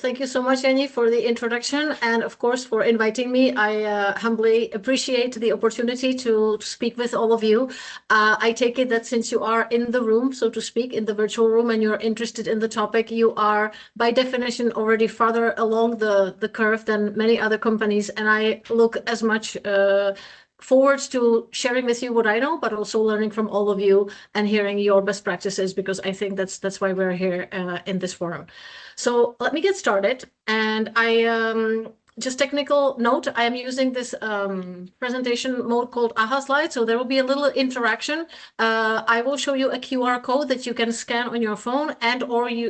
thank you so much, Jenny, for the introduction and, of course, for inviting me. I humbly appreciate the opportunity to speak with all of you. I take it that since you are in the room, so to speak, in the virtual room, and you're interested in the topic, you are, by definition, already farther along the curve than many other companies. And I look as much forwards to sharing with you what I know, but also learning from all of you and hearing your best practices, because I think that's why we're here in this forum. So let me get started. And just technical note, I am using this presentation mode called AHA Slide. So there will be a little interaction. I will show you a QR code that you can scan on your phone, and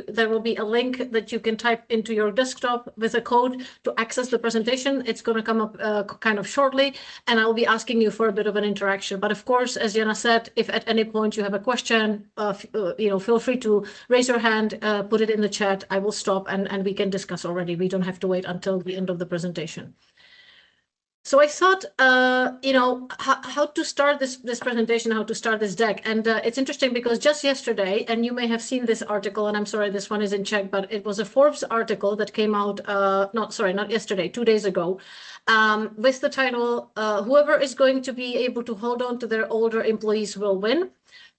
there will be a link that you can type into your desktop with a code to access the presentation. It's going to come up kind of shortly, and I'll be asking you for a bit of an interaction. But of course, as Jana said, if at any point you have a question, feel free to raise your hand, put it in the chat. I will stop and we can discuss already. We don't have to wait until the end of the presentation. So I thought, how to start this presentation, how to start this deck. And it's interesting because just yesterday, and you may have seen this article, and I'm sorry, this one is in Czech, but it was a Forbes article that came out, not yesterday, 2 days ago, with the title, whoever is going to be able to hold on to their older employees will win.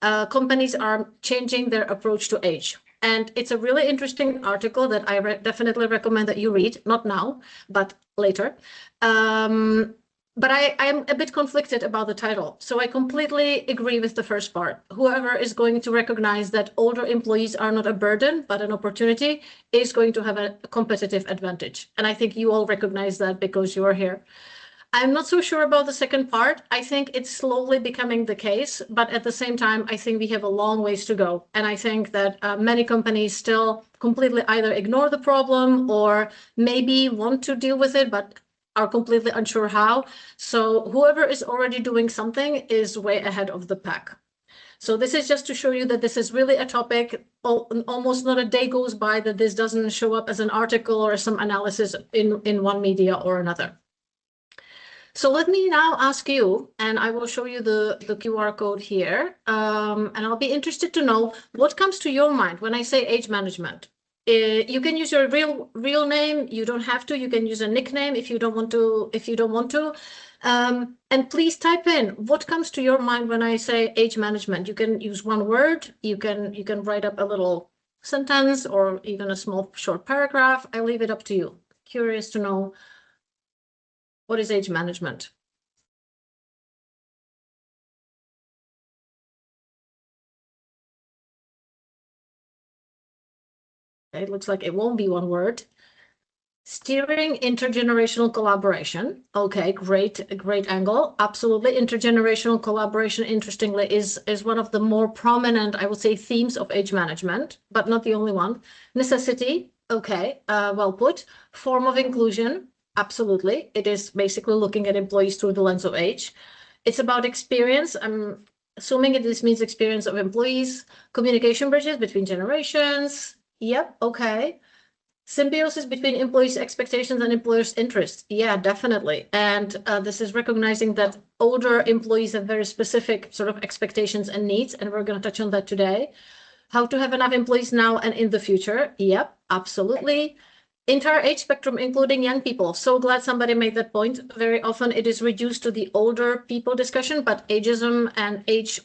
Companies are changing their approach to age. And it's a really interesting article that I definitely recommend that you read, not now, but later. But I am a bit conflicted about the title. So I completely agree with the first part. Whoever is going to recognize that older employees are not a burden, but an opportunity, is going to have a competitive advantage. And I think you all recognize that because you are here. I'm not so sure about the second part. I think it's slowly becoming the case, but at the same time, I think we have a long ways to go. And I think that many companies still completely either ignore the problem or maybe want to deal with it, but are completely unsure how. So whoever is already doing something is way ahead of the pack. So this is just to show you that this is really a topic. Almost not a day goes by that this doesn't show up as an article or some analysis in one media or another. So let me now ask you, and I will show you the QR code here, and I'll be interested to know what comes to your mind when I say age management. You can use your real name. You don't have to. You can use a nickname if you don't want to. And please type in what comes to your mind when I say age management. You can use one word. You can write up a little sentence or even a small short paragraph. I leave it up to you. Curious to know. What is age management? It looks like it won't be one word. Steering intergenerational collaboration. Okay, great angle. Absolutely. Intergenerational collaboration, interestingly, is one of the more prominent, I would say, themes of age management, but not the only one. Necessity. Okay, well put. Form of inclusion. Absolutely. It is basically looking at employees through the lens of age. It's about experience. I'm assuming this means experience of employees, communication bridges between generations. Yep. Okay. Symbiosis between employees' expectations and employers' interests. Yeah, definitely. And this is recognizing that older employees have very specific sort of expectations and needs. And we're going to touch on that today. How to have enough employees now and in the future. Yep, absolutely. Entire age spectrum, including young people. So glad somebody made that point. Very often it is reduced to the older people discussion, but ageism and age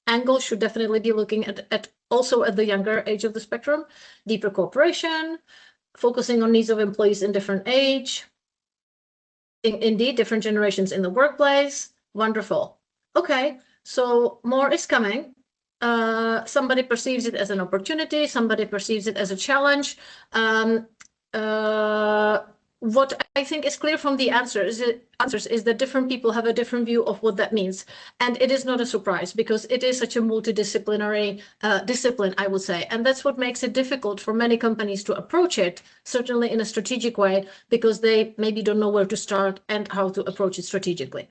angle should definitely be looking at also at the younger age of the spectrum. Deeper cooperation, focusing on needs of employees in different age. Indeed, different generations in the workplace. Wonderful. Okay, so more is coming. Somebody perceives it as an opportunity. Somebody perceives it as a challenge. What I think is clear from the answers is that different people have a different view of what that means. And it is not a surprise because it is such a multidisciplinary discipline, I would say. And that's what makes it difficult for many companies to approach it, certainly in a strategic way, because they maybe don't know where to start and how to approach it strategically.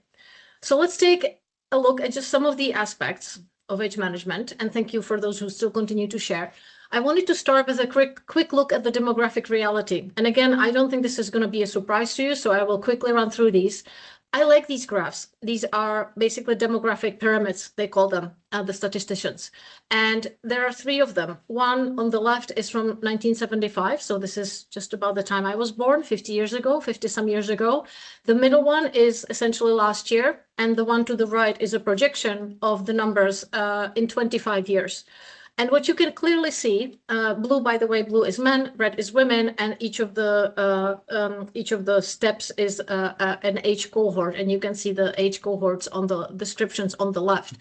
So let's take a look at just some of the aspects of age management. And thank you for those who still continue to share. I wanted to start with a quick look at the demographic reality. And again, I don't think this is going to be a surprise to you, so I will quickly run through these. I like these graphs. These are basically demographic pyramids, they call them, the statisticians. And there are three of them. One on the left is from 1975. So this is just about the time I was born, 50 years ago, 50 some years ago. The middle one is essentially last year. And the one to the right is a projection of the numbers in 25 years. And what you can clearly see, blue, by the way, blue is men, red is women, and each of the steps is an age cohort, and you can see the age cohorts on the descriptions on the left.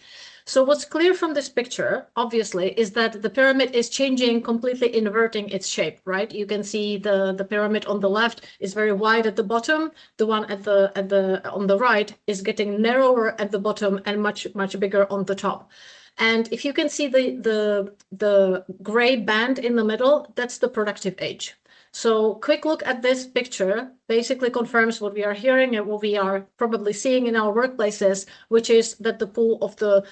So what's clear from this picture, obviously, is that the pyramid is changing, completely inverting its shape, right? You can see the pyramid on the left is very wide at the bottom. The one on the right is getting narrower at the bottom and much bigger on the top. And if you can see the gray band in the middle, that's the productive age. So quick look at this picture basically confirms what we are hearing and what we are probably seeing in our workplaces, which is that the pool of the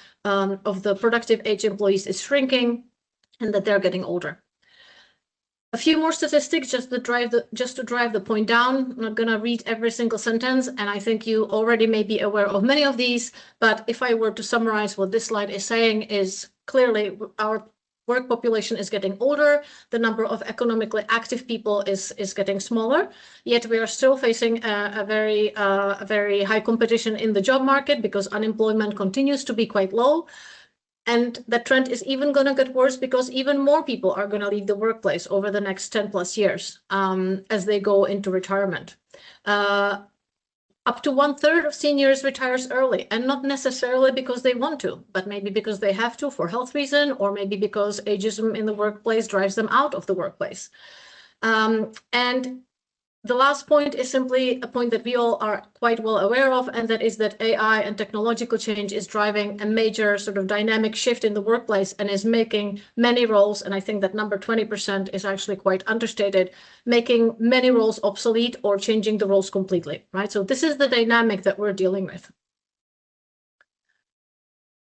productive age employees is shrinking and that they're getting older. A few more statistics just to drive the point down. I'm not going to read every single sentence, and I think you already may be aware of many of these, but if I were to summarize what this slide is saying is clearly our work population is getting older, the number of economically active people is getting smaller, yet we are still facing a very high competition in the job market because unemployment continues to be quite low. And that trend is even going to get worse because even more people are going to leave the workplace over the next 10 plus years as they go into retirement. Up to 1/3 of seniors retires early, and not necessarily because they want to, but maybe because they have to for health reason, or maybe because ageism in the workplace drives them out of the workplace. And the last point is simply a point that we all are quite well aware of, and that is that AI and technological change is driving a major sort of dynamic shift in the workplace and is making many roles, and I think that number 20% is actually quite understated, making many roles obsolete or changing the roles completely, right? So this is the dynamic that we're dealing with.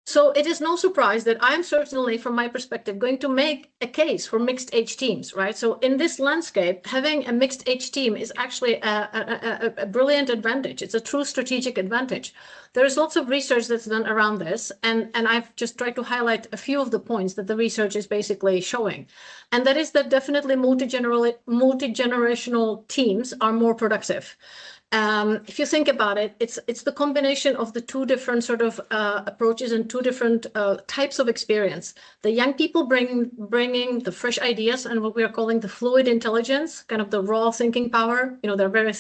So it is no surprise that I'm certainly, from my perspective, going to make a case for mixed age teams, right? So in this landscape, having a mixed age team is actually a brilliant advantage. It's a true strategic advantage. There's lots of research that's done around this, and I've just tried to highlight a few of the points that the research is basically showing. And that is that definitely multi-generational teams are more productive. If you think about it, it's the combination of the two different sort of approaches and two different types of experience. The young people bringing the fresh ideas and what we are calling the fluid intelligence, kind of the raw thinking power. You know, they're very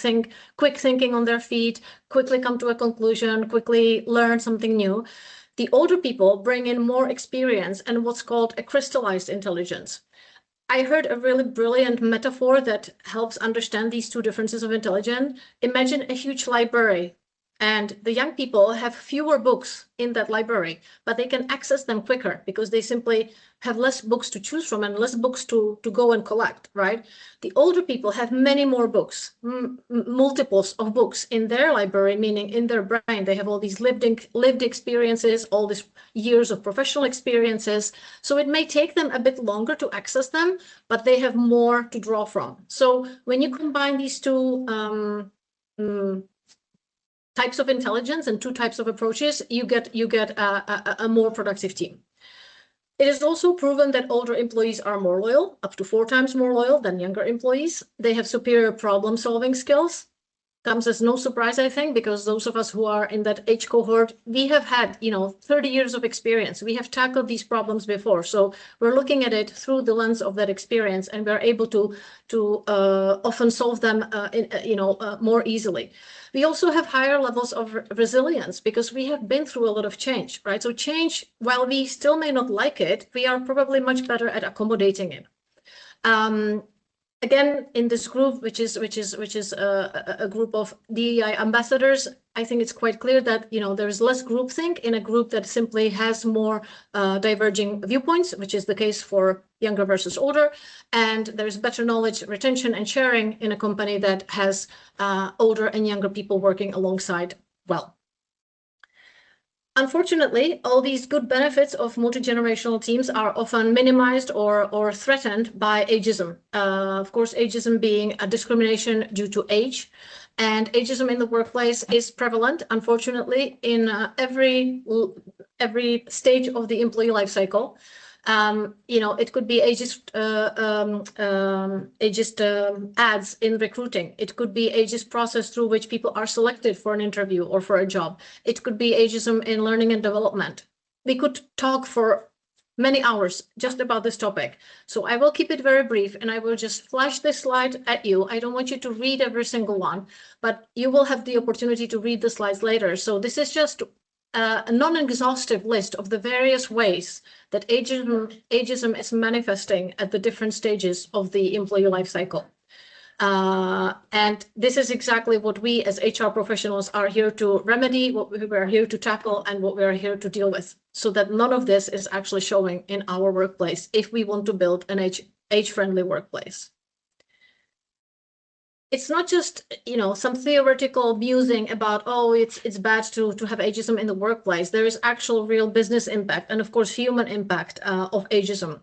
quick thinking on their feet, quickly come to a conclusion, quickly learn something new. The older people bring in more experience and what's called a crystallized intelligence. I heard a really brilliant metaphor that helps understand these two differences of intelligence. Imagine a huge library, and the young people have fewer books in that library, but they can access them quicker because they simply have less books to choose from and less books to go and collect, right? The older people have many more books, multiples of books in their library, meaning in their brain. They have all these lived experiences, all these years of professional experiences. So it may take them a bit longer to access them, but they have more to draw from. So when you combine these two types of intelligence and two types of approaches, you get a more productive team. It is also proven that older employees are more loyal, up to 4 times more loyal than younger employees. They have superior problem-solving skills. Comes as no surprise, I think, because those of us who are in that age cohort, we have had, 30 years of experience. We have tackled these problems before. So we're looking at it through the lens of that experience, and we're able to often solve them, more easily. We also have higher levels of resilience because we have been through a lot of change, right? So change, while we still may not like it, we are probably much better at accommodating it. Again, in this group, which is a group of DEI ambassadors, I think it's quite clear that there is less groupthink in a group that simply has more diverging viewpoints, which is the case for younger versus older, and there's better knowledge retention and sharing in a company that has older and younger people working alongside well. Unfortunately, all these good benefits of multi-generational teams are often minimized or threatened by ageism. Of course, ageism being a discrimination due to age. And ageism in the workplace is prevalent, unfortunately, in every stage of the employee life cycle. It could be ageist ads in recruiting. It could be ageist process through which people are selected for an interview or for a job. It could be ageism in learning and development. We could talk for many hours just about this topic. So I will keep it very brief, and I will just flash this slide at you. I don't want you to read every single one, but you will have the opportunity to read the slides later. So this is just a non-exhaustive list of the various ways that ageism is manifesting at the different stages of the employee life cycle. And this is exactly what we as HR professionals are here to remedy, what we are here to tackle, and what we are here to deal with, so that none of this is actually showing in our workplace if we want to build an age-friendly workplace. It's not just, some theoretical musing about, oh, it's bad to have ageism in the workplace. There is actual real business impact and, of course, human impact of ageism.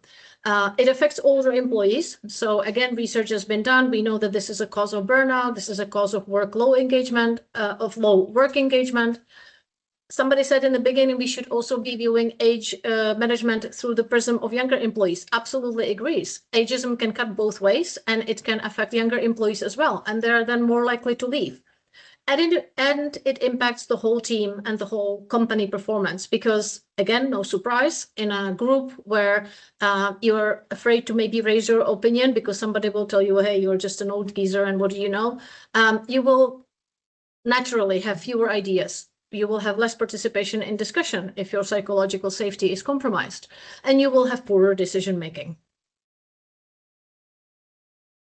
It affects older employees. So again, research has been done. We know that this is a cause of burnout. This is a cause of low work engagement. Somebody said in the beginning, we should also be viewing age management through the prism of younger employees. Absolutely agrees. Ageism can cut both ways, and it can affect younger employees as well. And they're then more likely to leave. And it impacts the whole team and the whole company performance, because, again, no surprise, in a group where you're afraid to maybe raise your opinion because somebody will tell you, hey, you're just an old geezer and what do you know? You will naturally have fewer ideas. You will have less participation in discussion if your psychological safety is compromised, and you will have poorer decision making.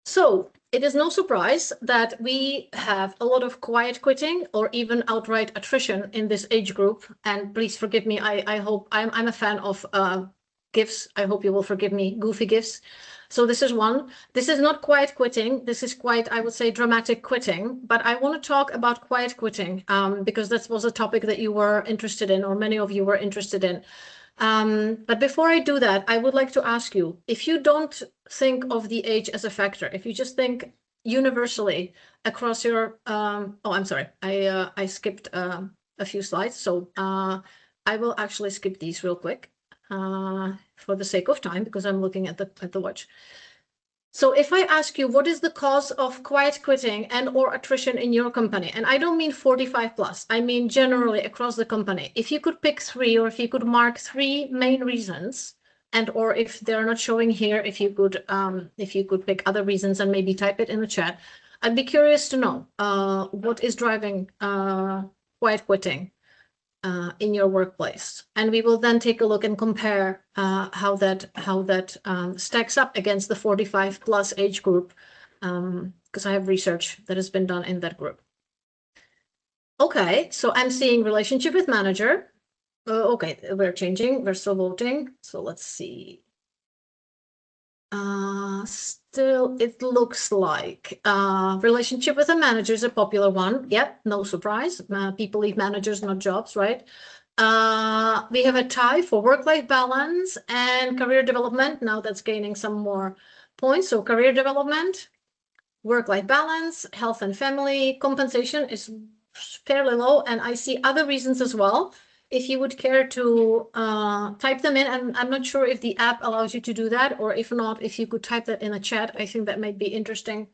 So it is no surprise that we have a lot of quiet quitting or even outright attrition in this age group. And please forgive me, I hope I'm a fan of GIFs. I hope you will forgive me, goofy GIFs. So this is one. This is not quiet quitting. This is quite, I would say, dramatic quitting. But I want to talk about quiet quitting because that was a topic that you were interested in, or many of you were interested in. But before I do that, I would like to ask you, if you don't think of the age as a factor, if you just think universally across your, oh, I'm sorry, I skipped a few slides. So I will actually skip these real quick. For the sake of time, because I'm looking at the watch. So if I ask you, what is the cause of quiet quitting and or attrition in your company? And I don't mean 45 plus, I mean generally across the company. If you could pick three, or if you could mark three main reasons, and or if they're not showing here, if you could pick other reasons and maybe type it in the chat, I'd be curious to know what is driving quiet quitting in your workplace. And we will then take a look and compare how that stacks up against the 45 plus age group, because I have research that has been done in that group. Okay, so I'm seeing relationship with manager. Okay, we're changing, we're still voting. So let's see. Still, it looks like relationship with a manager is a popular one. Yep, no surprise. People leave managers, not jobs, right? We have a tie for work-life balance and career development. Now that's gaining some more points. So career development, work-life balance, health and family, compensation is fairly low. And I see other reasons as well. If you would care to type them in, and I'm not sure if the app allows you to do that, or if not, if you could type that in the chat, I think that might be interesting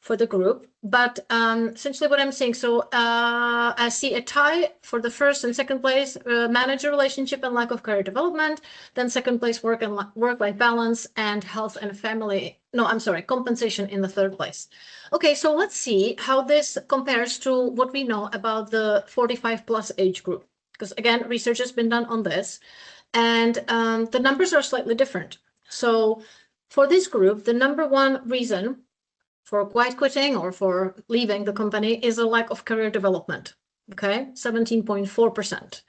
for the group. But essentially what I'm saying, so I see a tie for the first and second place, manager relationship and lack of career development, then second place work-life balance and health and family, no, I'm sorry, compensation in the third place. Okay, so let's see how this compares to what we know about the 45 plus age group. Because again, research has been done on this, and the numbers are slightly different. So for this group, the number one reason for quiet quitting or for leaving the company is a lack of career development, okay, 17.4%.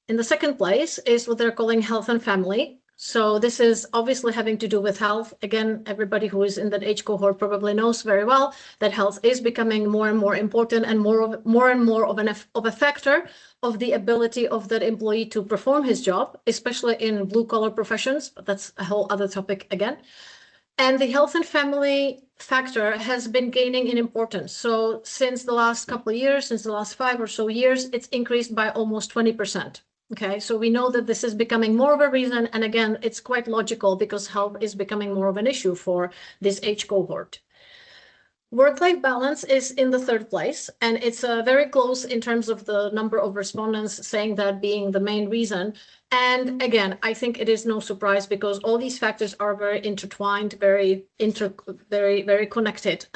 In the second place is what they're calling health and family. So this is obviously having to do with health. Again, everybody who is in that age cohort probably knows very well that health is becoming more and more important and more and more of a factor of the ability of that employee to perform his job, especially in blue collar professions. But that's a whole other topic again. And the health and family factor has been gaining in importance. So since the last couple of years, since the last 5 or so years, it's increased by almost 20%. Okay, so we know that this is becoming more of a reason. And again, it's quite logical because health is becoming more of an issue for this age cohort. Work-life balance is in the 3rd place, and it's very close in terms of the number of respondents saying that being the main reason. And again, I think it is no surprise because all these factors are very intertwined, very connected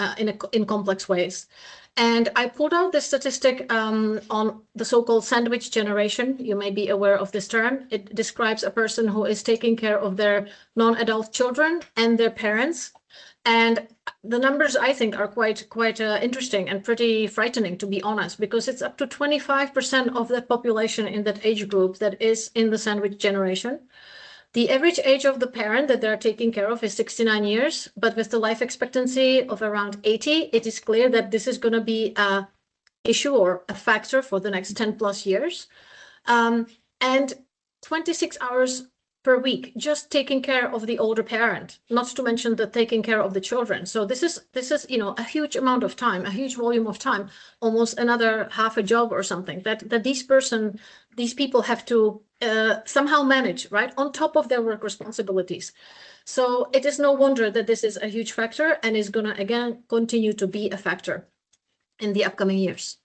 in complex ways. And I pulled out this statistic on the so-called sandwich generation. You may be aware of this term. It describes a person who is taking care of their non-adult children and their parents. And the numbers, I think, are quite interesting and pretty frightening, to be honest, because it's up to 25% of the population in that age group that is in the sandwich generation. The average age of the parent that they're taking care of is 69 years, but with the life expectancy of around 80, it is clear that this is going to be an issue or a factor for the next 10 plus years. And 26 hours per week, just taking care of the older parent, not to mention the taking care of the children. So this is, a huge amount of time, a huge volume of time, almost another half a job or something that these people have to somehow manage, right, on top of their work responsibilities. So it is no wonder that this is a huge factor and is going to, again, continue to be a factor in the upcoming years.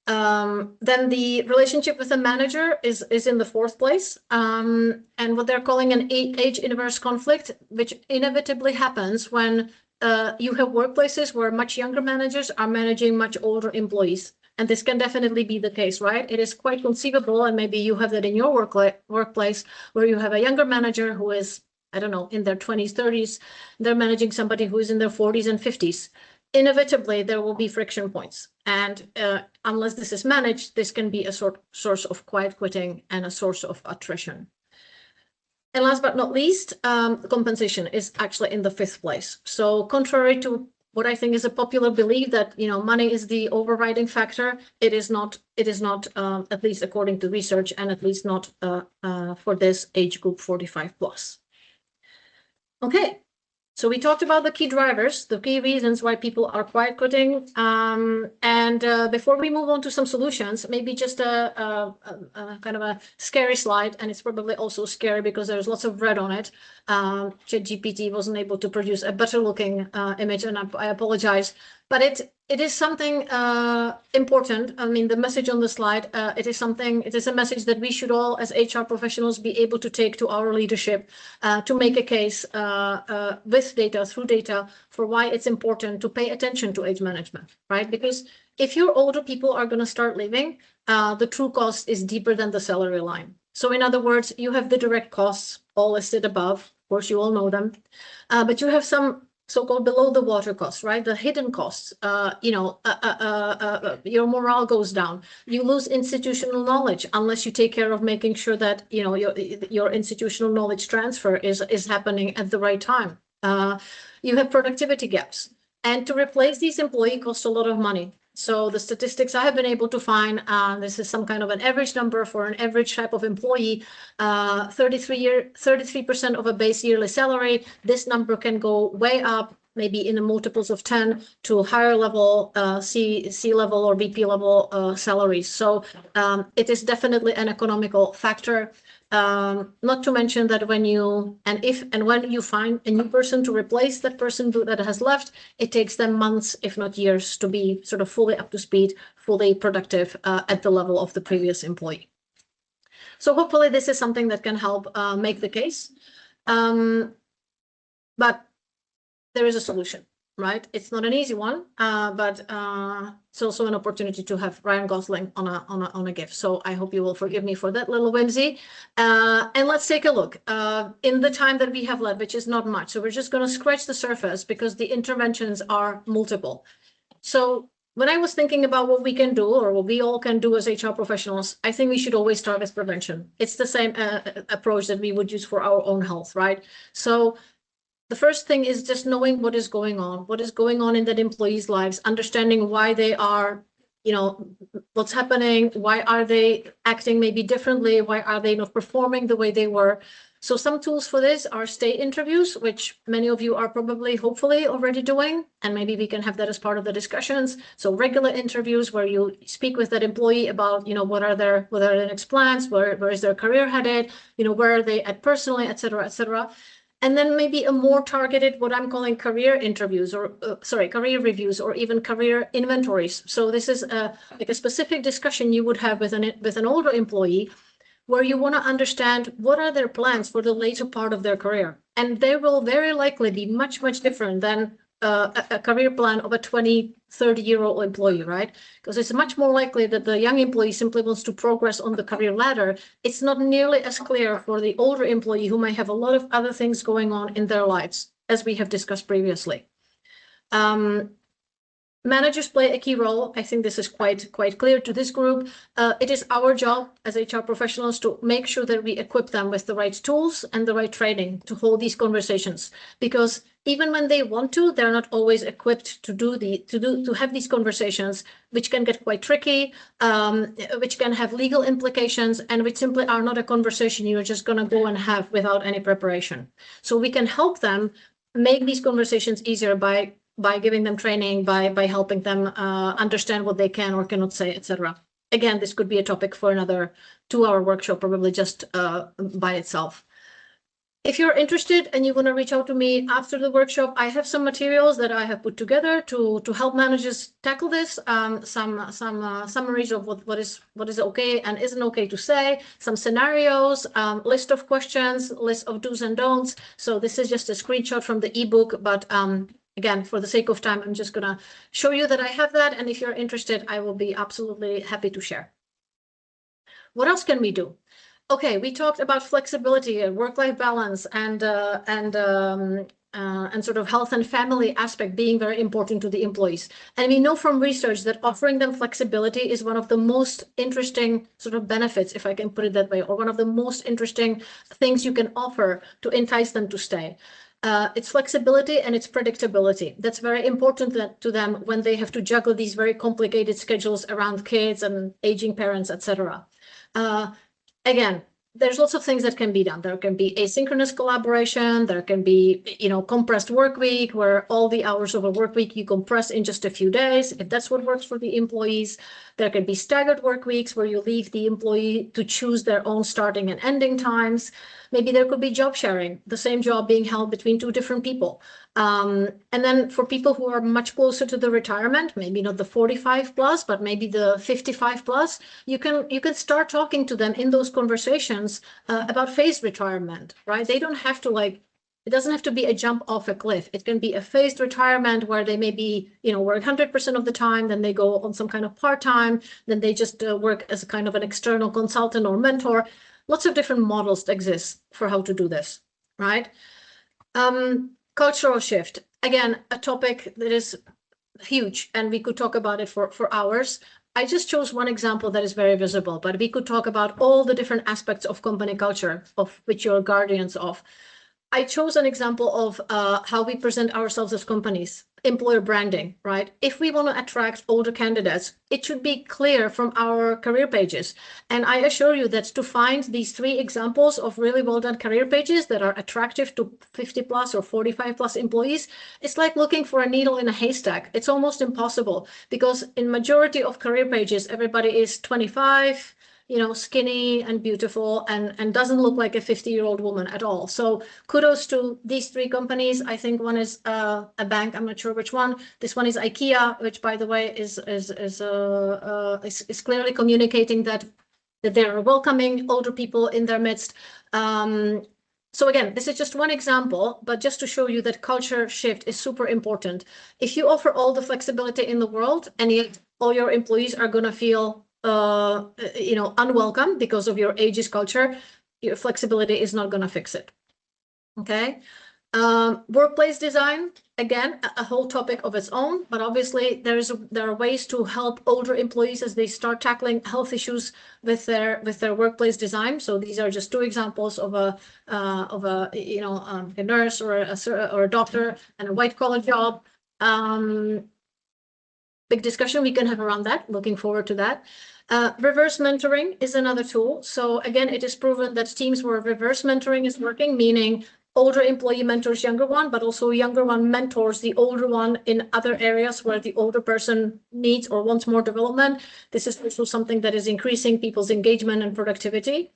Then the relationship with the manager is in the 4th place. And what they're calling an age inverse conflict, which inevitably happens when you have workplaces where much younger managers are managing much older employees. And this can definitely be the case, right? It is quite conceivable, and maybe you have that in your workplace where you have a younger manager who is, I don't know, in their 20s, 30s, they're managing somebody who is in their 40s and 50s. Inevitably, there will be friction points. And unless this is managed, this can be a source of quiet quitting and a source of attrition. And last but not least, compensation is actually in the 5th place. So contrary to what I think is a popular belief that, money is the overriding factor, it is not, at least according to research, and at least not for this age group 45 plus. Okay. So we talked about the key drivers, the key reasons why people are quiet quitting. And before we move on to some solutions, maybe just a kind of a scary slide. And it's probably also scary because there's lots of red on it. ChatGPT wasn't able to produce a better looking image, and I apologize. But it is something important. I mean, the message on the slide, it is a message that we should all, as HR professionals, be able to take to our leadership to make a case with data, through data, for why it's important to pay attention to age management, right? Because if your older people are going to start leaving, the true cost is deeper than the salary line. So in other words, you have the direct costs all listed above. Of course, you all know them, but you have some so-called below the water costs, right? The hidden costs, your morale goes down. You lose institutional knowledge unless you take care of making sure that, your institutional knowledge transfer is happening at the right time. You have productivity gaps. And to replace these employees costs a lot of money. So the statistics I have been able to find, this is some kind of an average number for an average type of employee, 33% of a base yearly salary. This number can go way up, maybe in the multiples of 10 to higher level C level or VP level salaries. So it is definitely an economical factor. Not to mention that when you find a new person to replace that person that has left, it takes them months, if not years, to be sort of fully up to speed, fully productive at the level of the previous employee. So hopefully this is something that can help make the case. But there is a solution, right? It's not an easy one, but it's also an opportunity to have Ryan Gosling on a gift. So I hope you will forgive me for that little whimsy. And let's take a look in the time that we have left, which is not much. So we're just going to scratch the surface because the interventions are multiple. So when I was thinking about what we can do, or what we all can do as HR professionals, I think we should always start with prevention. It's the same approach that we would use for our own health, right? So the first thing is just knowing what is going on in that employee's lives, understanding why they are what's happening, why are they acting maybe differently, why are they not performing the way they were. So some tools for this are stay interviews, which many of you are probably, hopefully, already doing, and maybe we can have that as part of the discussions. So regular interviews where you speak with that employee about, what are their next plans, where is their career headed, where are they at personally, et cetera, et cetera. And then maybe a more targeted, what I'm calling career interviews, or career reviews, or even career inventories. So this is like a specific discussion you would have with an older employee, where you want to understand what are their plans for the later part of their career. And they will very likely be much, much different than a career plan of a 20, 30-year-old employee, right? Because it's much more likely that the young employee simply wants to progress on the career ladder. It's not nearly as clear for the older employee who may have a lot of other things going on in their lives, as we have discussed previously. Managers play a key role. I think this is quite clear to this group. It is our job as HR professionals to make sure that we equip them with the right tools and the right training to hold these conversations. Because even when they want to, they're not always equipped to have these conversations, which can get quite tricky, which can have legal implications, and which simply are not a conversation you're just going to go and have without any preparation. So we can help them make these conversations easier by giving them training, by helping them understand what they can or cannot say, etc. Again, this could be a topic for another 2-hour workshop, probably just by itself. If you're interested and you want to reach out to me after the workshop, I have some materials that I have put together to help managers tackle this. Some summaries of what is okay and isn't okay to say, some scenarios, list of questions, list of do's and don'ts. So this is just a screenshot from the ebook, but again, for the sake of time, I'm just going to show you that I have that. And if you're interested, I will be absolutely happy to share. What else can we do? Okay, we talked about flexibility and work-life balance and sort of health and family aspect being very important to the employees. And we know from research that offering them flexibility is one of the most interesting sort of benefits, if I can put it that way, or one of the most interesting things you can offer to entice them to stay. It's flexibility and it's predictability. That's very important to them when they have to juggle these very complicated schedules around kids and aging parents, etc. Again, there's lots of things that can be done. There can be asynchronous collaboration. There can be, compressed work week, where all the hours of a work week you compress in just a few days, if that's what works for the employees. There can be staggered work weeks where you leave the employee to choose their own starting and ending times. Maybe there could be job sharing, the same job being held between 2 different people. And then for people who are much closer to the retirement, maybe not the 45 plus, but maybe the 55 plus, you can start talking to them in those conversations about phased retirement, right? They don't have to it doesn't have to be a jump off a cliff. It can be a phased retirement where they maybe, work 100% of the time, then they go on some kind of part-time, then they just work as a kind of an external consultant or mentor. Lots of different models exist for how to do this, right? Cultural shift, again, a topic that is huge, and we could talk about it for hours. I just chose one example that is very visible, but we could talk about all the different aspects of company culture of which you're guardians of. I chose an example of how we present ourselves as companies, employer branding, right? If we want to attract older candidates, it should be clear from our career pages. And I assure you that to find these 3 examples of really well done career pages that are attractive to 50 plus or 45 plus employees, it's like looking for a needle in a haystack. It's almost impossible because in majority of career pages, everybody is 25, skinny and beautiful and doesn't look like a 50-year-old woman at all. So kudos to these 3 companies. I think one is a bank. I'm not sure which one. This one is IKEA, which, by the way, is clearly communicating that they're welcoming older people in their midst. So again, this is just one example, but just to show you that culture shift is super important. If you offer all the flexibility in the world and yet all your employees are going to feel unwelcome because of your ageist culture, your flexibility is not going to fix it. Okay. Workplace design, again, a whole topic of its own, but obviously there are ways to help older employees as they start tackling health issues with their workplace design. So these are just 2 examples of a nurse or a doctor and a white collar job. big discussion we can have around that. Looking forward to that. Reverse mentoring is another tool. So again, it is proven that teams where reverse mentoring is working, meaning older employee mentors younger one, but also younger one mentors the older one in other areas where the older person needs or wants more development. This is also something that is increasing people's engagement and productivity.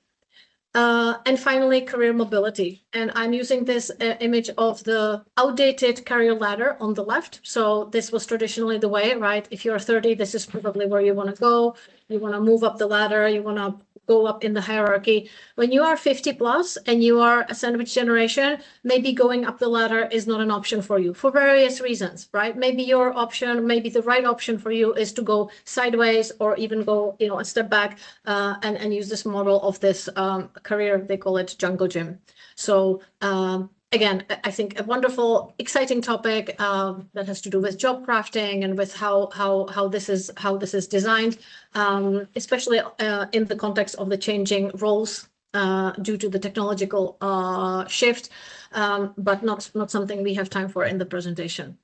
And finally, career mobility. And I'm using this image of the outdated career ladder on the left. So this was traditionally the way, right? If you're 30, this is probably where you want to go. You want to move up the ladder. You want to go up in the hierarchy. When you are 50 plus and you are a sandwich generation, maybe going up the ladder is not an option for you for various reasons, right? Maybe your option, maybe the right option for you is to go sideways or even go, a step back and use this model of this career. They call it jungle gym. So again, I think a wonderful, exciting topic that has to do with job crafting and with how this is designed, especially in the context of the changing roles due to the technological shift, but not something we have time for in the presentation.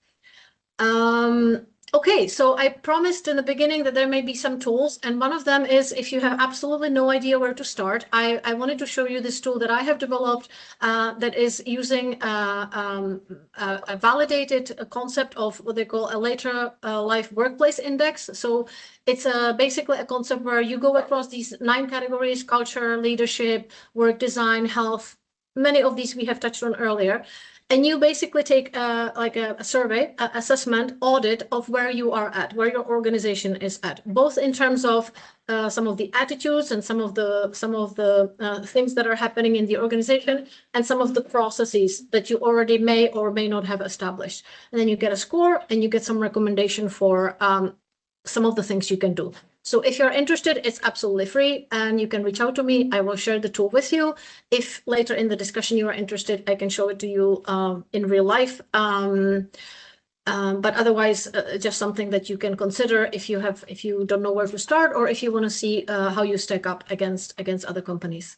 Okay, so I promised in the beginning that there may be some tools, and one of them is if you have absolutely no idea where to start, I wanted to show you this tool that I have developed that is using a validated concept of what they call a later life workplace index. So it's basically a concept where you go across these 9 categories: culture, leadership, work design, health. Many of these we have touched on earlier. And you basically take like a survey, assessment, audit of where you are at, where your organization is at, both in terms of some of the attitudes and some of the things that are happening in the organization, and some of the processes that you already may or may not have established. And then you get a score and you get some recommendation for some of the things you can do. So if you're interested, it's absolutely free and you can reach out to me. I will share the tool with you. If later in the discussion you are interested, I can show it to you in real life. But otherwise, just something that you can consider if you don't know where to start, or if you want to see how you stack up against other companies.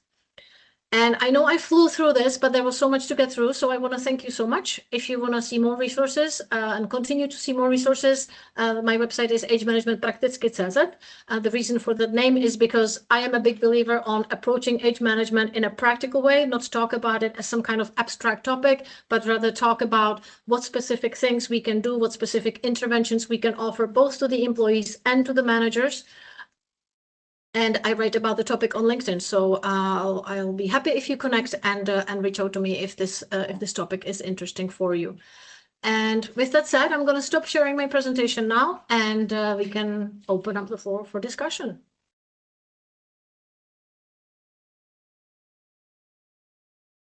And I know I flew through this, but there was so much to get through. So I want to thank you so much. If you want to see more resources and continue to see more resources, my website is agemanagementprakticky.cz. The reason for the name is because I am a big believer on approaching age management in a practical way, not talk about it as some kind of abstract topic, but rather talk about what specific things we can do, what specific interventions we can offer both to the employees and to the managers. And I write about the topic on LinkedIn, so I'll be happy if you connect and reach out to me if this topic is interesting for you. And with that said, I'm going to stop sharing my presentation now, and we can open up the floor for discussion.